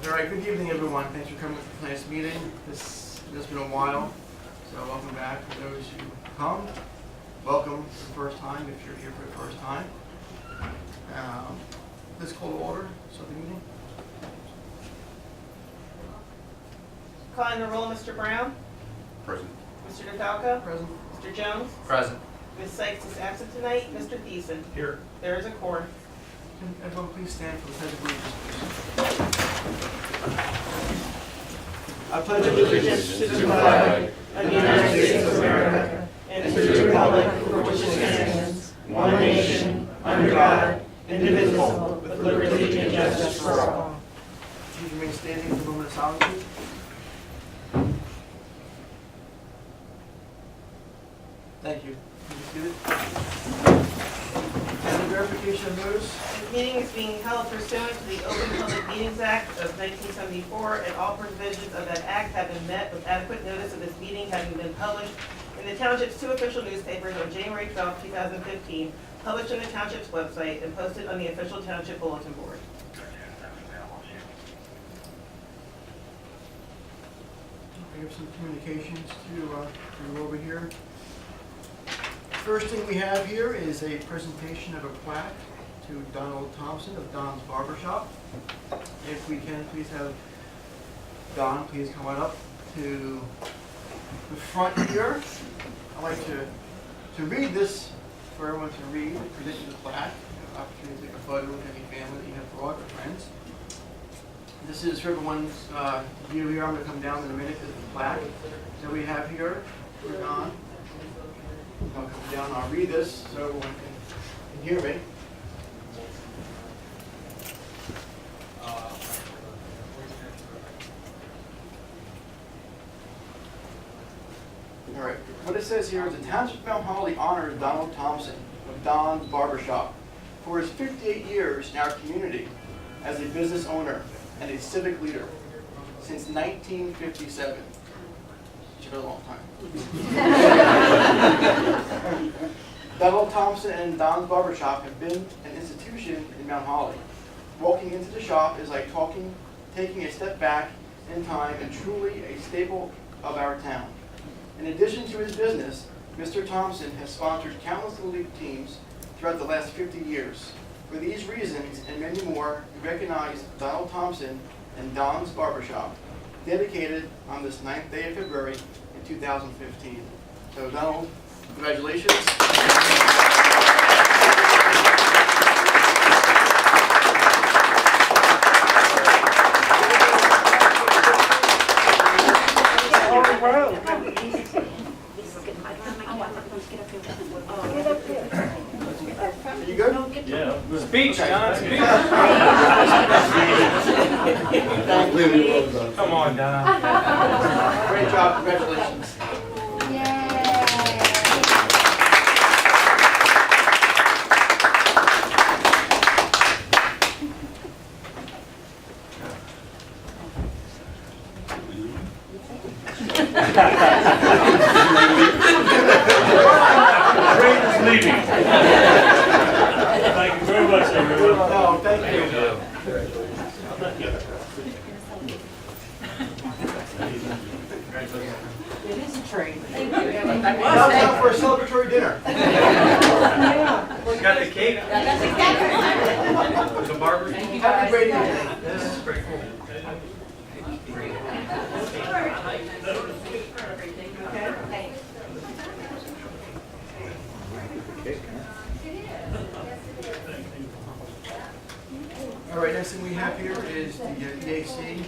All right, good evening, everyone. Thanks for coming to tonight's meeting. It's been a while, so welcome back for those who come. Welcome for the first time if you're here for the first time. Let's call to order. So the meeting. Calling the roll, Mr. Brown. Present. Mr. DeFalco. Present. Mr. Jones. Present. Ms. Sykes is absent tonight. Mr. Thiessen. Here. There is a quorum. Can everyone please stand for the pledge of allegiance? I pledge Allegiance to the flag of the United States of America and to the republic for which it stands, one nation, under God, indivisible, with liberty and justice for all. Please remain standing for the moment of silence. Thank you. Can you see it? And the verification of notice. This meeting is being held pursuant to the Open Public Meetings Act of 1974, and all provisions of that act have been met with adequate notice of this meeting having been published in the Township's two official newspapers on January 12, 2015, published on the Township's website, and posted on the official Township bulletin board. We have some communications to go over here. First thing we have here is a presentation of a plaque to Donald Thompson of Don's Barbershop. If we can, please have Don please come on up to the front here. I'd like to read this for everyone to read, present you the plaque, opportunity to take a photo with any family that you have brought or friends. This is for everyone's view here. I'm going to come down in a minute to the plaque that we have here for Don. I'll come down and I'll read this so everyone can hear me. All right, what it says here is the Township of Mount Holly honors Donald Thompson of Don's Barbershop for his 58 years in our community as a business owner and a civic leader since 1957. It's been a long time. Donald Thompson and Don's Barbershop have been an institution in Mount Holly. Walking into the shop is like taking a step back in time and truly a staple of our town. In addition to his business, Mr. Thompson has sponsored countless little league teams throughout the last 50 years. For these reasons and many more, we recognize Donald Thompson and Don's Barbershop, dedicated on this 9th day of February in 2015. So Donald, congratulations. Are you good? Yeah. Speech, Don. Speech. Come on, Don. Great job. Congratulations. Great is leaving. Thank you very much, everyone. No, thank you. It is a treat. Now it's time for a celebratory dinner. Got the cake? The barber? Have a great evening. This is pretty cool. All right, next thing we have here is the EAC.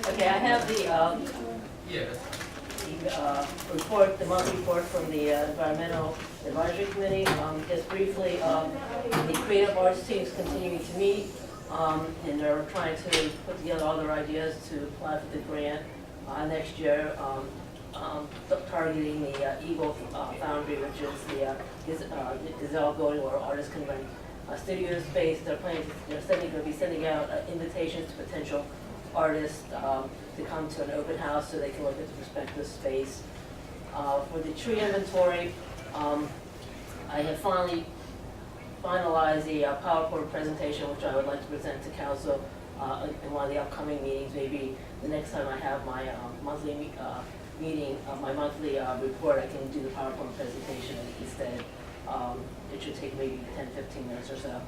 Okay, I have the report, the monthly report from the Environmental Advisory Committee. Just briefly, the creative arts team is continuing to meet, and they're trying to put together all their ideas to apply for the grant next year, targeting the Eagle Foundry, which is the Gazelle building where artists can rent studio space. They're planning to, going to be sending out invitations to potential artists to come to an open house so they can look at the prospective space. For the tree inventory, I have finally finalized the PowerPoint presentation, which I would like to present to council in one of the upcoming meetings, maybe the next time I have my monthly meeting, my monthly report, I can do the PowerPoint presentation instead. It should take maybe 10-15 minutes or so.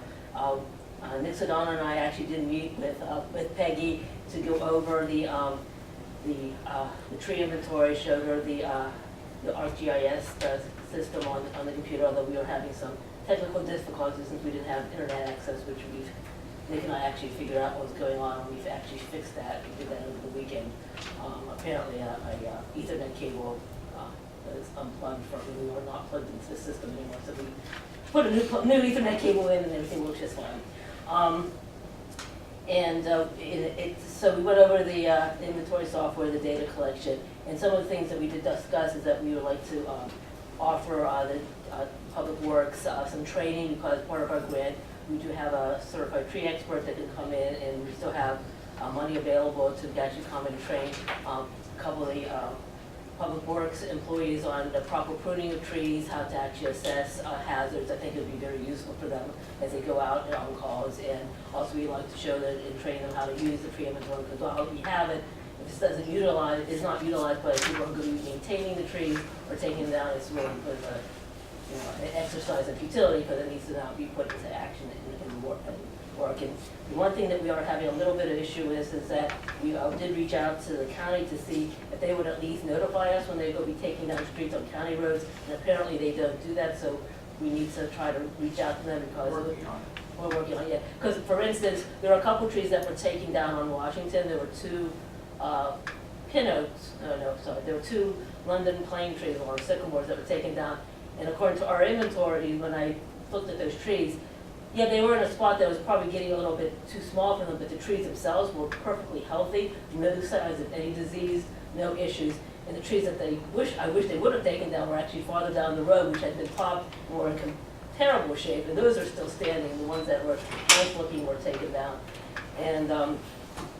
Nick Sedano and I actually did meet with Peggy to go over the tree inventory, showed her the ArcGIS system on the computer, although we were having some technical difficulties since we didn't have internet access, which Nick and I actually figured out what was going on, and we've actually fixed that. We did that over the weekend. Apparently a Ethernet cable is unplugged from, we were not plugged into the system anymore, so we put a new Ethernet cable in and everything works just fine. So we went over the inventory software, the data collection, and some of the things that we did discuss is that we would like to offer the Public Works some training, because part of our grant, we do have a certified tree expert that can come in, and we still have money available to actually come and train a couple of the Public Works employees on the proper pruning of trees, how to actually assess hazards. I think it would be very useful for them as they go out and on calls. And also we like to show them and train them how to use the tree inventory, because while we have it, if it doesn't utilize, is not utilized by the people who are going to be maintaining the trees or taking them down, it's really good for an exercise of futility, because it needs to now be put into action and work. And the one thing that we are having a little bit of issue with is that we did reach out to the county to see if they would at least notify us when they go be taking down streets on county roads, and apparently they don't do that, so we need to try to reach out to them, because we're working on it. Yeah. Because for instance, there are a couple trees that were taken down on Washington. There were two pin oaks, there were two London plane trees or sycamores that were taken down, and according to our inventory, when I looked at those trees, yeah, they were in a spot that was probably getting a little bit too small for them, but the trees themselves were perfectly healthy, no signs of any disease, no issues. And the trees that I wish they would have taken down were actually farther down the road, which had been popped and were in terrible shape, and those are still standing. The ones that were nice looking were taken down. And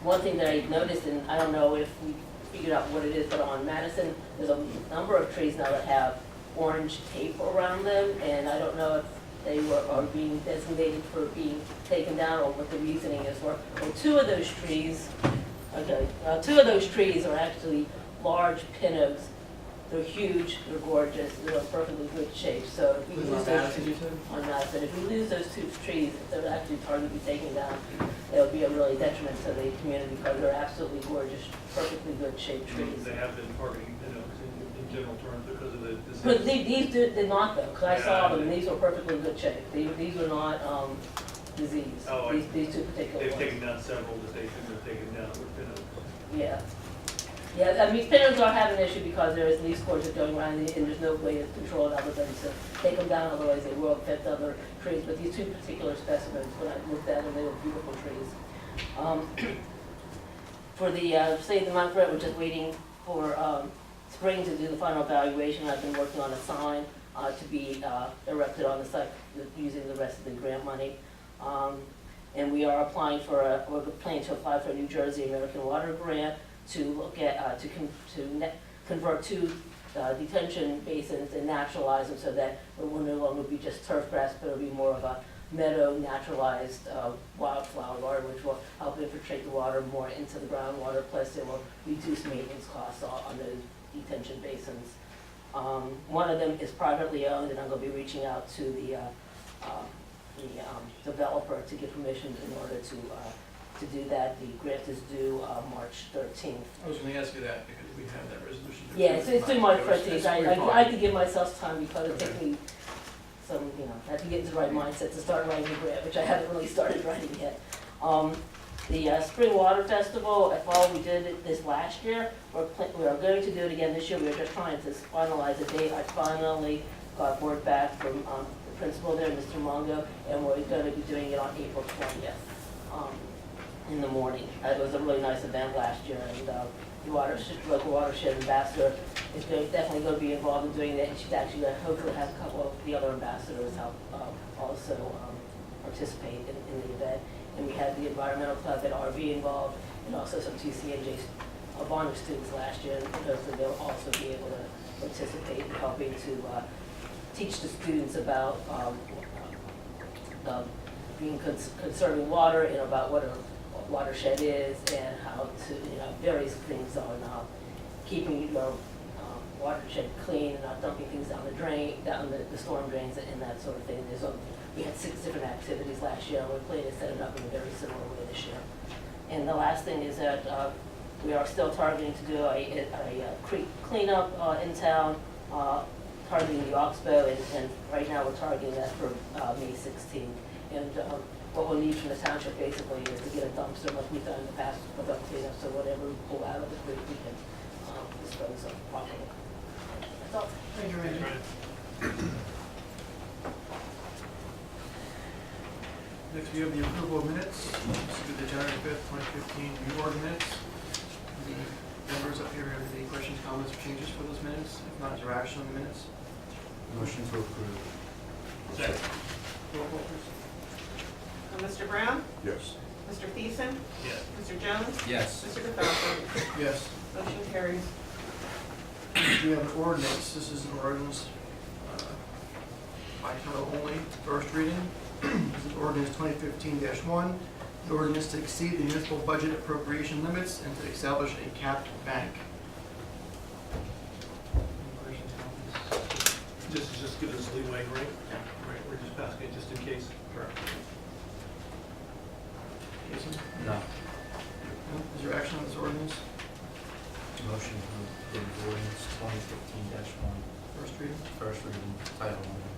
one thing that I noticed, and I don't know if we figured out what it is, but on Madison, there's a number of trees now that have orange tape around them, and I don't know if they are being designated for being taken down, or what the reasoning is for. Well, two of those trees are actually large pin oaks. They're huge, they're gorgeous, they're in perfectly good shape. So if we lose those on Madison, if we lose those two trees, if they're actually targeted to be taken down, it would be a really detriment to the community, because they're absolutely gorgeous, perfectly good shaped trees. They have been targeting pin oaks in general terms because of the disease. But these did not though, because I saw them and these were perfectly good shape. These were not diseased. Oh, these two particular They've ones. taken down several that they shouldn't have taken down with pin oaks. Yeah. Yeah, I mean, pin oaks are having an issue because there is leaf scourges going around, and there's no way to control it other than to take them down, otherwise they will affect other trees. But these two particular specimens, when I looked at them, they were beautiful trees. For the Save the Month grant, we're just waiting for spring to do the final evaluation. I've been working on a sign to be erected on the site using the rest of the grant money. And we are applying for we're planning to apply for a New Jersey American Water grant to look at, convert two detention basins and naturalize them, so that it will no longer be just turf grass, but it'll be more of a meadow naturalized wildflower garden, which will help infiltrate the water more into the groundwater, plus it will reduce maintenance costs on those detention basins. One of them is privately owned, and I'm going to be reaching out to the developer to get permission in order to do that. The grant is due March 13th. I was going to ask you that, because we have that resolution. Yeah, it's due March 13th. I have to give myself time, because it takes me some, I have to get into the right mindset to start writing the grant, which I haven't really started writing yet. The Spring Water Festival, we did it this last year. We are going to do it again this year. We are just trying to finalize the date. I finally got word back from the principal there, Mr. Mongo, and we're going to be doing it on April 20th in the morning. It was a really nice event last year, and the local watershed ambassador is definitely going to be involved in doing that, and she's actually going to hopefully have a couple of the other ambassadors help also participate in the event. And we had the environmental club at RV involved, and also some TCNJ of honor students last year, because they'll also be able to participate in helping to teach the students about conserving water and about what a watershed is and how to, various things on keeping your watershed clean and not dumping things down the drain, down the storm drains and that sort of thing. We had 6 different activities last year, and we're planning to set it up in a very similar way this year. And the last thing is that we are still targeting to do a creek cleanup in town, targeting the Oxbow, and right now we're targeting that for May 16th. And what we'll need from the township basically is to get a dumpster like we've done in the past for the cleanup, so whatever we pull out of the creek, we can dispose of properly. That's all. Thank you, Randy. Next, we have the approval of minutes. This is the January 5th, 2015 review board minutes. The members up here have any questions, comments, or changes for those minutes? If not, is there action on the minutes? Motion to approve. Second. Roll call, please. Mr. Brown? Yes. Mr. Thiessen? Yes. Mr. Jones? Yes. Mr. DeFalco? Yes. Motion carries. We have an ordinance. This is an ordinance by title only, first reading. This is ordinance 2015-1. The ordinance to exceed the municipal budget appropriation limits and to establish a capped bank. Any questions, comments? This is just give us leeway, right? Yeah. Right, we're just passing it just in case. Correct. Jason? No. No? Is there action on this ordinance? Motion to approve ordinance 2015-1. First reading. First reading, title only.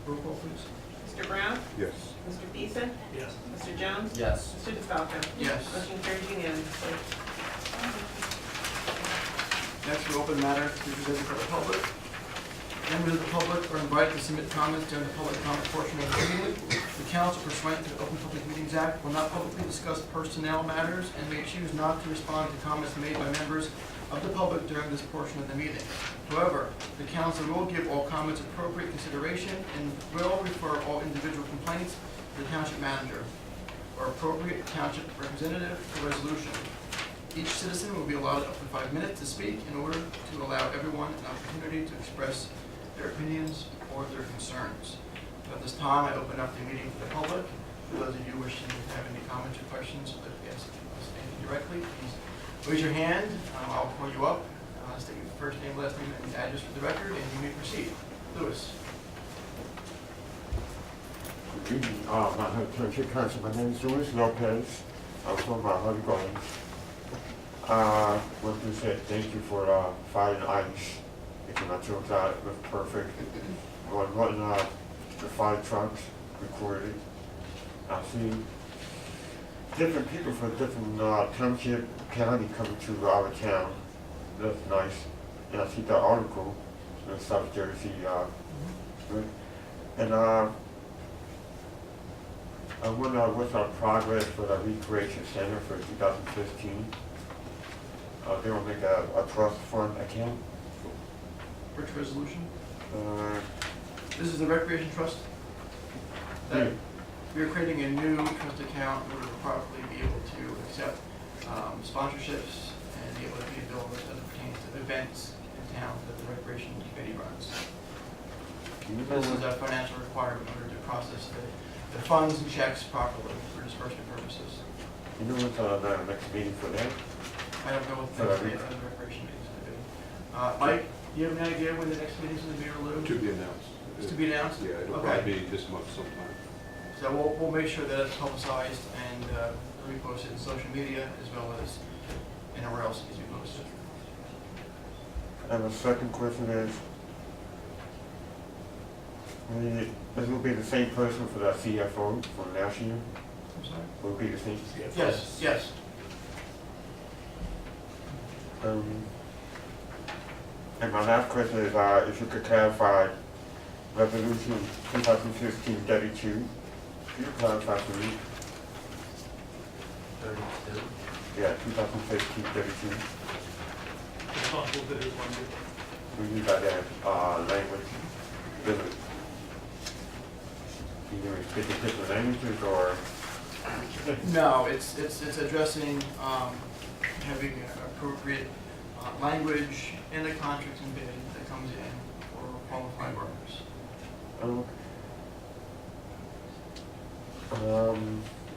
Roll call, please. Mr. Brown? Yes. Mr. Thiessen? Yes. Mr. Jones? Yes. Mr. DeFalco? Yes. Motion carries unanimously. Next, we open matter to be presented for the public. Members of the public are invited to submit comments during the public comment portion of the meeting. The council, pursuant to the Open Public Meetings Act, will not publicly discuss personnel matters and may choose not to respond to comments made by members of the public during this portion of the meeting. However, the council will give all comments appropriate consideration and will refer all individual complaints to the township manager or appropriate township representative for resolution. Each citizen will be allotted up to 5 minutes to speak in order to allow everyone an opportunity to express their opinions or their concerns. At this time, I open up the meeting to the public. For those of you wishing to have any comments or questions, but yes, if you want to stand directly, please raise your hand. I'll call you up. State your first name, last name, and address for the record, and you may proceed. Lewis. Good evening, my Township Council. My name is Luis Lopez. I'm from Holly Gardens. Want to say thank you for firing ice. Making my trucks out. It was perfect. Running the 5 trucks, recorded. I see different people from different township, county coming to our town. That's nice. And I see the article in South Jersey. And I wonder what's our progress for the recreation center for 2015. They will make a trust fund account. Which resolution? Uh, This is the Recreation Trust. Yeah. We are creating a new trust account in order to properly be able to accept sponsorships and be able to pay bills as it pertains to events in town that the Recreation Committee runs. This is a financial requirement in order to process the funds and checks properly for disbursement purposes. You know what's the next meeting for that? I don't know what the next date of the Recreation meeting is going to be. Mike, do you have any idea when the next meeting is going to be, or Lou? To be announced. It's to be announced? Yeah, it'll Okay. probably be this month sometime. So we'll make sure that it's publicized and reposted in social media as well as anywhere else it needs to be posted. And the second question is, this will be the same person for the CFO from last year? I'm sorry? Will it be the same? Yes, yes. And my last question is, if you could clarify Resolution 2015-32. Could you clarify for me? 32. Yeah, 2015-32. Responsible bidders one bid. We use that language. Does it? Can you speak in different languages or? No, it's addressing having appropriate language in the contract and bid that comes in for qualified workers.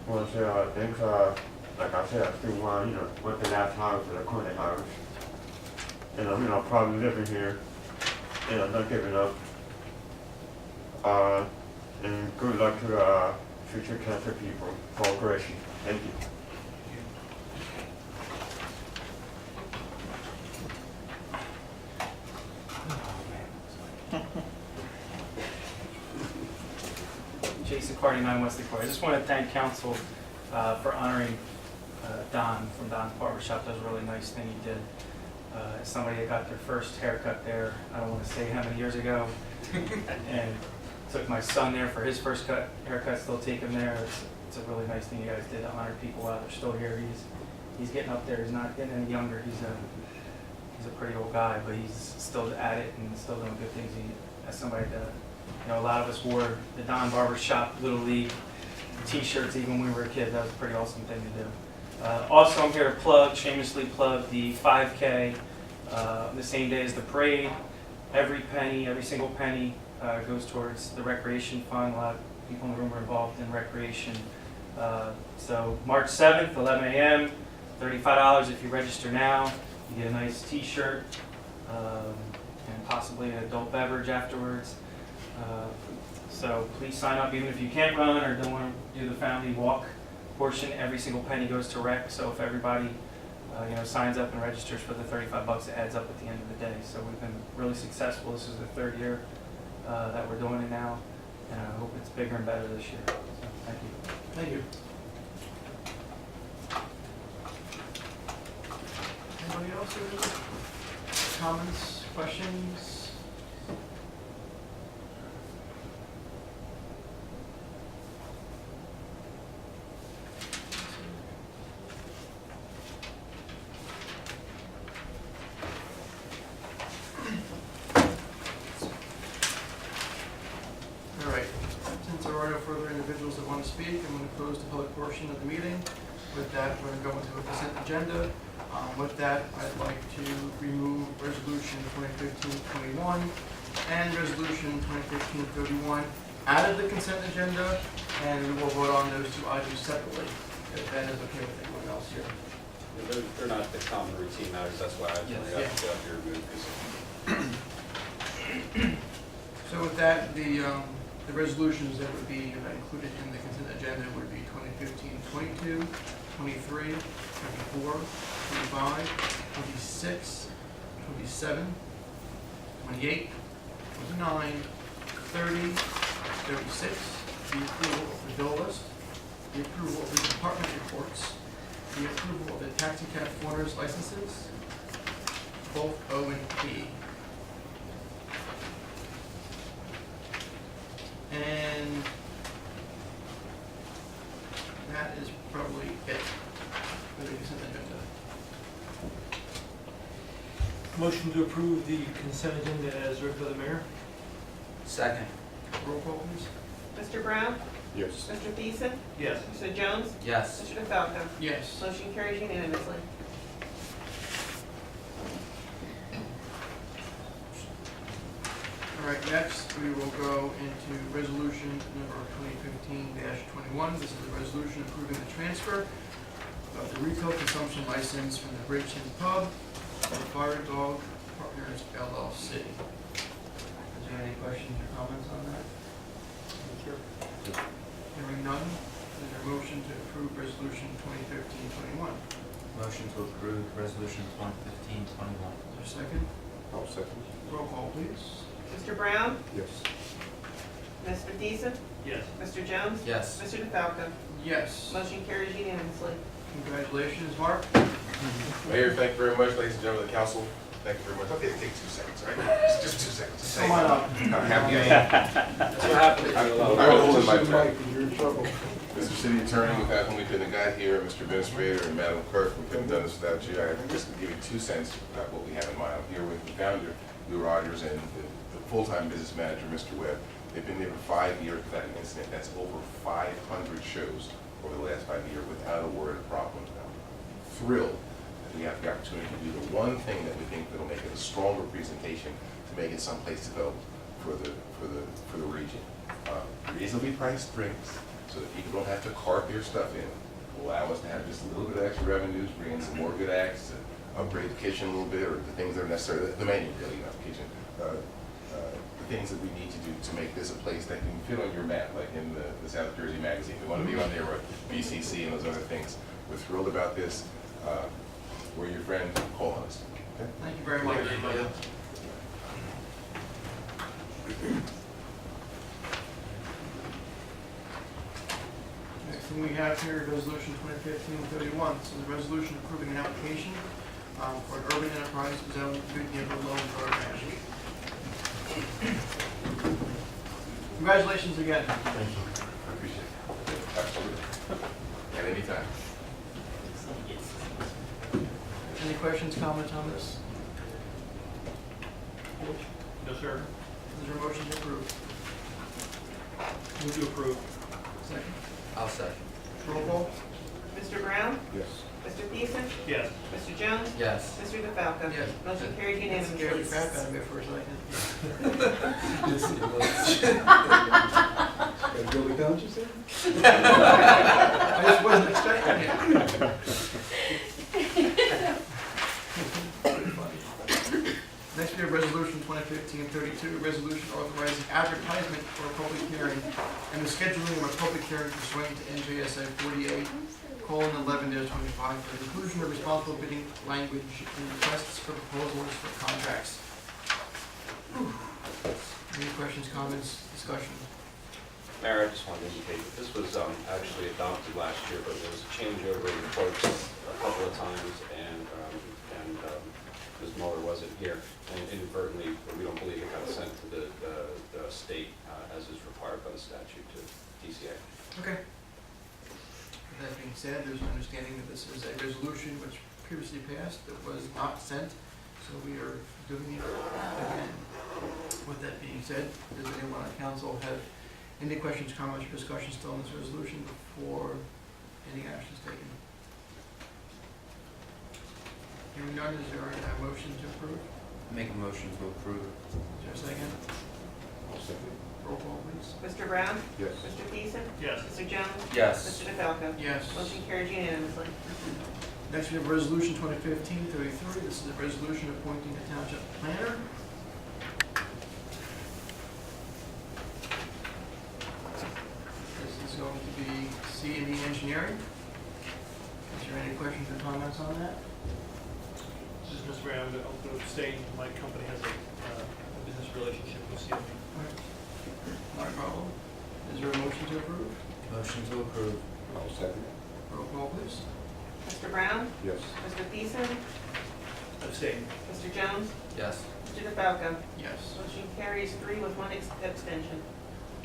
Well, so things like I said, I still want, went the last house to the corner house. And I'm, probably living here, and I'm not giving up. And good luck to future cancer people, cooperation. Thank you. Jason Cardy, 9 West Court. I just want to thank council for honoring Don from Don's Barbershop. That was a really nice thing he did. As somebody that got their first haircut there, I don't want to say how many years ago, and took my son there for his first haircut, still take him there. It's a really nice thing you guys did to honor people while they're still here. He's getting up there. He's not getting any younger. He's a pretty old guy, but he's still at it and still doing good things. As somebody that, a lot of us wore the Don Barbershop Little League T-shirts even when we were a kid. That was a pretty awesome thing to do. Also, I'm here to shamelessly plug the 5K, the same day as the parade. Every single penny goes towards the recreation fund. A lot of people in the room are involved in recreation. So March 7th, 11 a.m., $35 if you register now. You get a nice T-shirt and possibly an adult beverage afterwards. So please sign up, even if you can't run or don't want to do the family walk portion. Every single penny goes to rec. So if everybody signs up and registers for the $35, it adds up at the end of the day. So we've been really successful. This is the third year that we're doing it now, and I hope it's bigger and better this year. So thank you. Thank you. Anybody else have any comments, questions? All right. Since there are no further individuals that want to speak, I'm going to close the public portion of the meeting. With that, we're going to go into a consent agenda. With that, I'd like to remove Resolution 2015-21 and Resolution 2015-31 out of the consent agenda, and we will vote on those two items separately, if that is okay with anyone else here. They're not the common routine matters, that's why I Yes. got to go up here and move. So with that, the resolutions that would be included in the consent agenda would be 2015-22, 23, 24, 25, 26, 27, 28, 29, 30, 36, the approval of the bill list, the approval of the department reports, the approval of the taxi cab owners licenses, both O and P. And that is probably it for the consent agenda. Motion to approve the consent agenda as read by the mayor? Second. Roll call, please. Mr. Brown? Yes. Mr. Thiessen? Yes. Mr. Jones? Yes. Mr. DeFalco? Yes. Motion carries unanimously. All right, next we will go into resolution number 2015-21. This is a resolution approving the transfer of the retail consumption license from the Bridgeton Pub to the Fire Dog Partners LLC. Is there any questions or comments on that? Hearing none, is there a motion to approve resolution 2015-21? Motion to approve resolution 2015-21. Is there a second? I'll second. Roll call, please. Mr. Brown? Yes. Mr. Thiessen? Yes. Mr. Jones? Yes. Mr. DeFalco? Yes. Motion carries unanimously. Congratulations, Mark. Mayor, thank you very much, ladies and gentlemen of the council. Thank you very much. Okay, take 2 seconds, all right? Just 2 seconds. Just Come on up. How happy I am. That's what happened. I was holding my breath. Mr. City Attorney, without whom we couldn't have got here, Mr. Administrator, and Madam Clerk, we couldn't have done this without you. I'm just going to give you 2 cents about what we have in mind. I'm here with the founder, Lou Rogers, and the full-time business manager, Mr. Webb. They've been there for 5 years without an incident. That's over 500 shows over the last 5 years without a word of problem. I'm thrilled that we have the opportunity to do the one thing that we think that'll make it a stronger presentation, to make it someplace to go for the region. Reasonably priced drinks, so that people don't have to cart their stuff in. Allow us to have just a little bit of extra revenues, bring in some more good acts, upgrade the kitchen a little bit, or the things that are necessary, the menu really, not the kitchen. The things that we need to do to make this a place that can fit on your map, like in the South Jersey Magazine. We want to be on there with BCC and those other things. We're thrilled about this. We're your friend, call on us. Okay? Thank you very much. Next thing we have here is Resolution 2015-31. This is a resolution approving an application for an urban enterprise zone good neighborhood loan program. Congratulations again. Thank you. I appreciate it. Absolutely. At any time. Any questions, comments on this? No, sir. Is there a motion to approve? Move to approve. Second. I'll second. Roll call? Mr. Brown? Yes. Mr. Thiessen? Yes. Mr. Jones? Yes. Mr. DeFalco? Yes. Motion carried Scared the unanimously. crap out of me for a second. Gotta go with Township, sir? I just wasn't expecting it. Next we have Resolution 2015-32, resolution authorizing advertisement for a public hearing and the scheduling of a public hearing pursuant to NJSA 48:11-25 for the inclusion of responsible bidding language in requests for proposals for contracts. Any questions, comments, discussion? Mayor, I just wanted to indicate that this was actually adopted last year, but there was a changeover in the quotes a couple of times, and Ms. Mueller wasn't here, and inadvertently, we don't believe it got sent to the state as is required by the statute to DCA. Okay. With that being said, there's an understanding that this is a resolution which previously passed that was not sent, so we are doing it again. With that being said, does anyone on council have any questions, comments, or discussion still on this resolution before any action is taken? Hearing none, is there a motion to approve? Make a motion to approve. Is there a second? I'll second. Roll call, please. Mr. Brown? Yes. Mr. Thiessen? Yes. Mr. Jones? Yes. Mr. DeFalco? Yes. Motion carried unanimously. Next, we have Resolution 2015-33. This is a resolution appointing a township planner. This is going to be C&E Engineering. Is there any questions or comments on that? This is Mr. Brown, I'll abstain. My company has a business relationship with CME. Not a problem. Is there a motion to approve? Motion to approve. I'll second. Roll call, please. Mr. Brown? Yes. Mr. Thiessen? Abstain. Mr. Jones? Yes. Mr. DeFalco? Yes. Motion carries 3 with 1 abstention.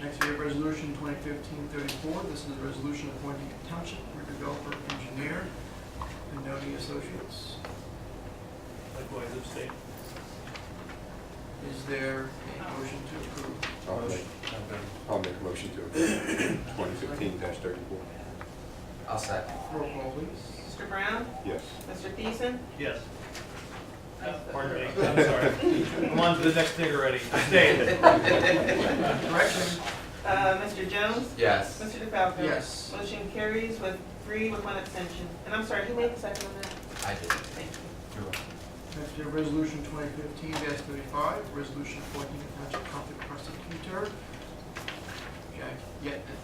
Next, we have Resolution 2015-34. This is a resolution appointing a township developer engineer, Benoni Associates. Likewise abstain. Is there a motion to approve? I'll make a motion to approve 2015-34. I'll second. Roll call, please. Mr. Brown? Yes. Mr. Thiessen? Yes. Pardon me, I'm sorry. I'm on to the next thing already. Abstain. Correction. Mr. Jones? Yes. Mr. DeFalco? Yes. Motion carries with 3 with 1 abstention. And I'm sorry, who made the second on that? I did. Thank you. You're welcome. Next, we have Resolution 2015-35, resolution appointing a township conflict prosecutor. Jack Yetman.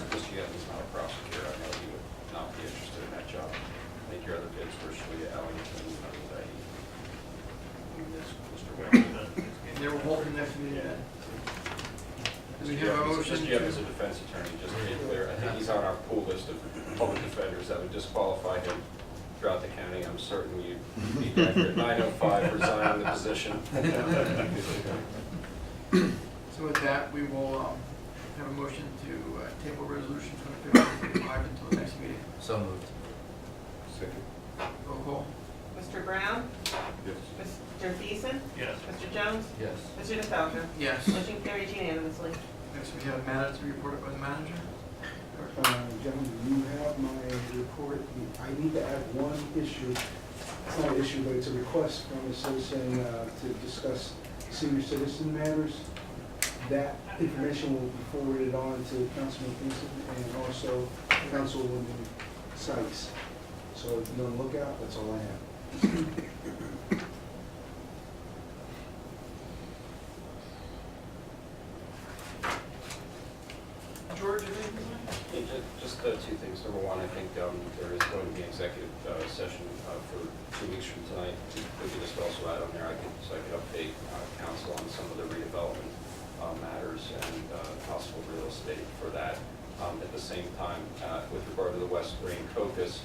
Mr. Yetman's not a prosecutor, I know he would not be interested in that job. I think your other bids were Shalia Ellington, and Mr. Wayne. They were both in next meeting then. Do we have a motion Mr. Yetman's a to? defense attorney, just to be clear. I think he's on our pool list of public defenders that would disqualify him throughout the county. I'm certain you'd be accurate. 905, resign the position. So with that, we will have a motion to table resolution 2015-35 until the next meeting. So moved. Second. Roll call. Mr. Brown? Yes. Mr. Thiessen? Yes. Mr. Jones? Yes. Mr. DeFalco? Yes. Motion carries unanimously. Next, we have matters to be reported by the manager. Gentlemen, you have my report, I need to add one issue. It's not an issue, but it's a request from a citizen to discuss senior citizen matters. That information will be forwarded on to Councilman Kingston and also Councilwoman Sykes. So if you're on the lookout, that's all I have. George, anything? Just two things. Number one, I think there is going to be an executive session for 2 weeks from tonight. We could just also add on there, I could update council on some of the redevelopment matters and possible real estate for that. At the same time, with regard to the West Green Caucus,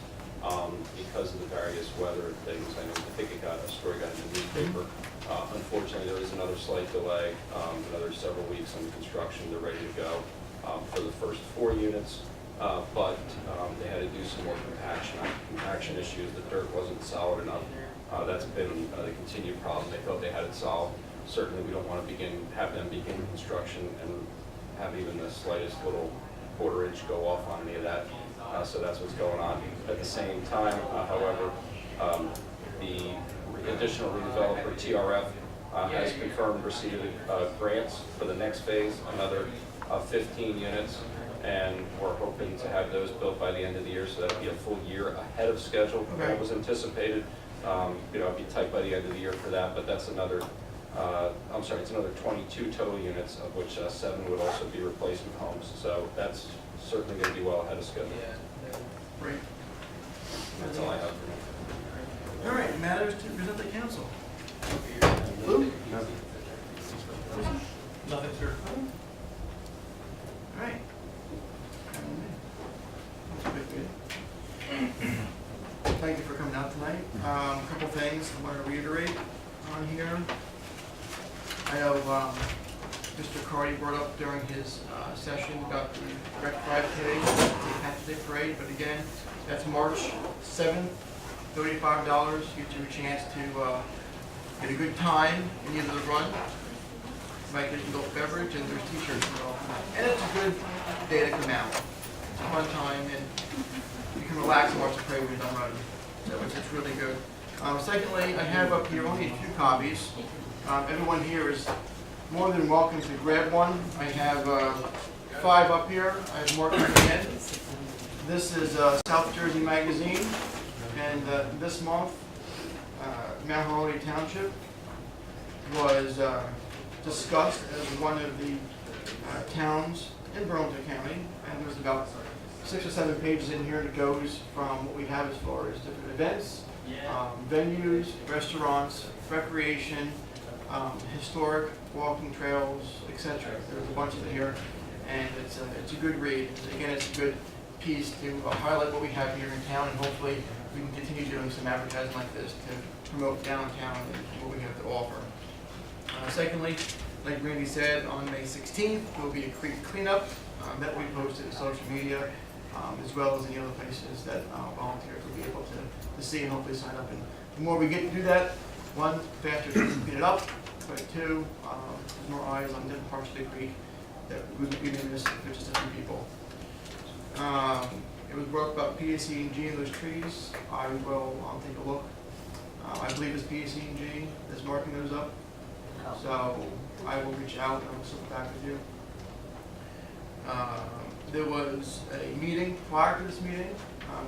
because of the various weather things, I think a story got in the newspaper. Unfortunately, there is another slight delay, another several weeks on the construction. They're ready to go for the first 4 units, but they had to do some more compaction issues. The dirt wasn't solid enough. That's been the continued problem. They thought they had it solved. Certainly, we don't want to have them begin construction and have even the slightest little quarter-inch go off on any of that. So that's what's going on. At the same time, however, the additional redeveloper, TRF, has confirmed receipt of grants for the next phase, another 15 units, and we're hoping to have those built by the end of the year, so that'll be a full year ahead of schedule. Okay. What was anticipated, it'll be tight by the end of the year for that, but that's another, it's another 22 total units, of which 7 would also be replacement homes. So that's certainly going to be well ahead of schedule. Great. That's all I have for now. All right, matters to present the council. Lou? Nothing, sir. All right. That's a good meeting. Thank you for coming out tonight. A couple things I want to reiterate on here. I know Mr. Cardy brought up during his session about the Rec 5K, the Pat's Day Parade, but again, that's March 7th, $35. Gives you a chance to get a good time in either the run. You might get an adult beverage, and there's t-shirts and all. And it's a good day to come out. It's a fun time, and you can relax and watch the parade when you're done running. So it's really good. Secondly, I have up here only a few copies. Everyone here is more than welcome to grab one. I have 5 up here. I have more coming in. This is South Jersey Magazine, and this month, Mount Holly Township was discussed as one of the towns in Burlington County, and there's about 6 or 7 pages in here that goes from what we have as far as different events, venues, restaurants, recreation, historic walking trails, etc. There's a bunch of it here, and it's a good read. Again, it's a good piece to highlight what we have here in town, and hopefully we can continue doing some advertising like this to promote downtown and what we have to offer. Secondly, like Randy said, on May 16th, there will be a creek cleanup that we posted to social media, as well as any other places that volunteers will be able to see and hopefully sign up. And the more we get to do that, 1, faster to clean it up, but 2, there's more eyes on different parts of the creek that we may miss if there's just a few people. It was brought up about PSE&G and those trees. I will take a look. I believe it's PSE&G that's marking those up. So I will reach out and I will circle back with you. There was a meeting prior to this meeting,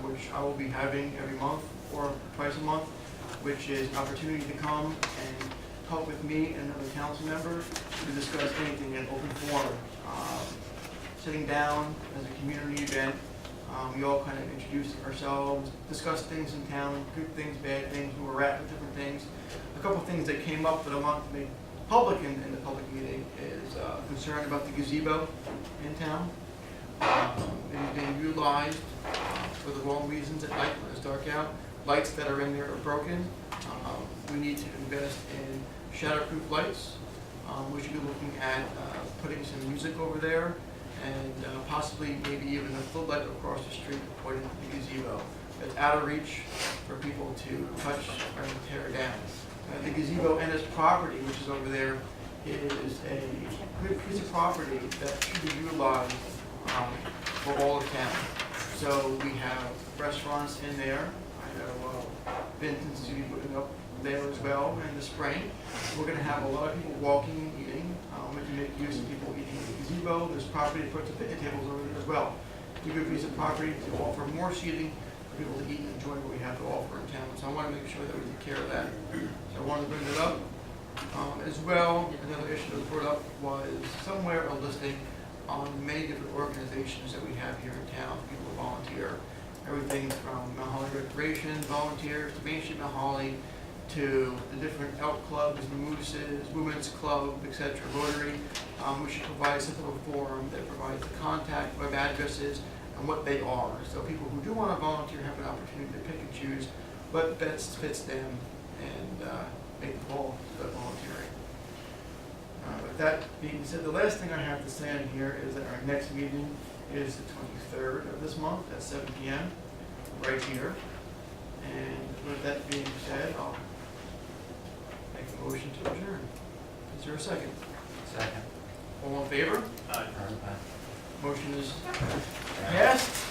which I will be having every month or twice a month, which is an opportunity to come and talk with me and another council member to discuss anything in open forum. Sitting down as a community event, we all kind of introduce ourselves, discuss things in town, good things, bad things, where we're at with different things. A couple of things that came up that I want to make public in the public meeting is concern about the gazebo in town. It is being utilized for the wrong reasons at night when it's dark out. Lights that are in there are broken. We need to invest in shatterproof lights. We should be looking at putting some music over there and possibly maybe even a floodlight across the street to put into the gazebo. It's out of reach for people to touch or tear down. The gazebo and its property, which is over there, is a good piece of property that should be utilized for all of town. So we have restaurants in there. I know Vinton's to be putting up there as well in the spring. We're gonna have a lot of people walking and eating. We can make use of people eating in the gazebo. There's property to put some picnic tables over there as well. It's a good piece of property to offer more seating for people to eat and enjoy what we have to offer in town. So I want to make sure that we take care of that. So I wanted to bring it up. As well, another issue that was brought up was somewhere a listing on many different organizations that we have here in town, people who volunteer. Everything from Mount Holly Recreation volunteers to Main Street Mount Holly to the different elk clubs, mooses, women's club, etc., Rotary. We should provide some type of forum that provides the contact, web addresses, and what they are. So people who do want to volunteer have an opportunity to pick and choose what best fits them and make the call to that volunteering. With that being said, the last thing I have to say in here is that our next meeting is the 23rd of this month at 7 p.m. right here. And with that being said, I'll make a motion to adjourn. Is there a second? Second. All in favor? Aye. Motion is passed.